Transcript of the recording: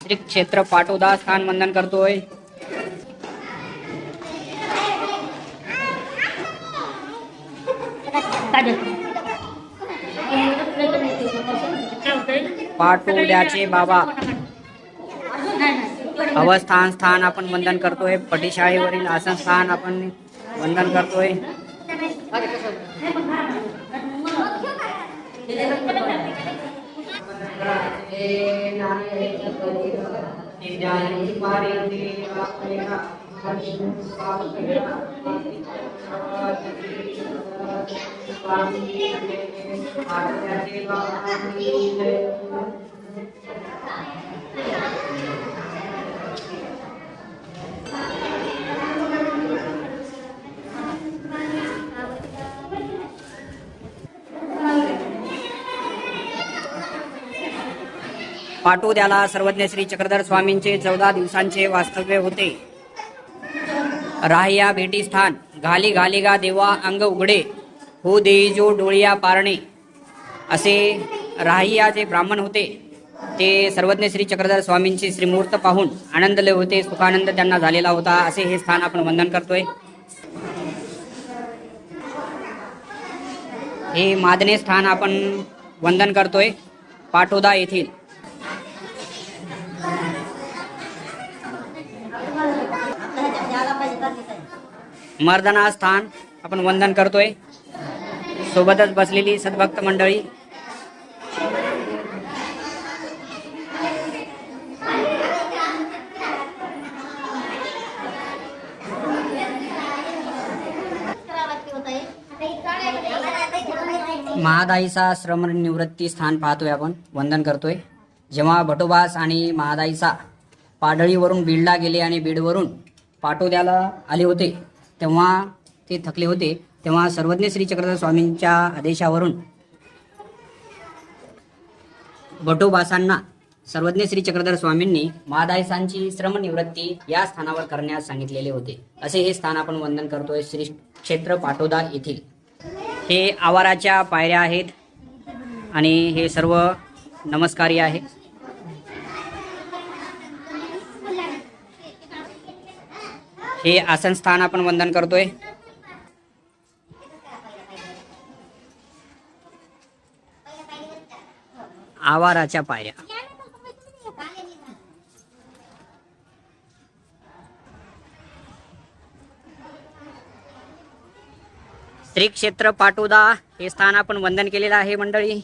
श्री क्षेत्र पाटोदा स्थान वंदन करतोय। पाटोद्याचे बाबा अवस्थान स्थान आपण वंदन करतोय। पटीशाळेवरील आसन स्थान आपण वंदन करतोय। पाटोद्याला सर्वज्ञ श्री चक्रधर स्वामींचे 14 दिवसांचे वास्तव्य होते। राह्या भेटी स्थान घाली घाली गा देवा अंग उघडे हो देई जो डोळिया पारणे असे राह्या जे ब्राह्मण होते ते सर्वज्ञ श्री चक्रधर स्वामींची श्रीमूर्त पाहून आनंदले होते, सुखानंद त्यांना झालेला होता। असे हे स्थान आपण वंदन करतोय। हे मादने स्थान आपण वंदन करतोय पाटोदा येथील। मर्दना स्थान आपण वंदन करतोय। सोबतच बसलेली सद्भक्त मंडळी। महादाईचा श्रम निवृत्ती स्थान पाहतोय आपण, वंदन करतोय। जेव्हा भटोबास आणि महादाईचा पाडळीवरून बीडला गेले आणि बीडवरून पाटोद्याला आले होते तेव्हा ते थकले होते, तेव्हा सर्वज्ञ श्री चक्रधर स्वामींच्या आदेशावरून भटोबासांना सर्वज्ञ श्री चक्रधर स्वामींनी महादाईसांची श्रमनिवृत्ती या स्थानावर करण्यास सांगितलेले होते। असे हे स्थान आपण वंदन करतोय श्री क्षेत्र पाटोदा येथील। हे आवाराच्या पायऱ्या आहेत आणि हे सर्व नमस्कारी आहे। हे आसन स्थान आपण वंदन करतोय। आवाराच्या पायऱ्या। श्री क्षेत्र पाटोदा हे स्थान आपण वंदन केलेलं आहे मंडळी।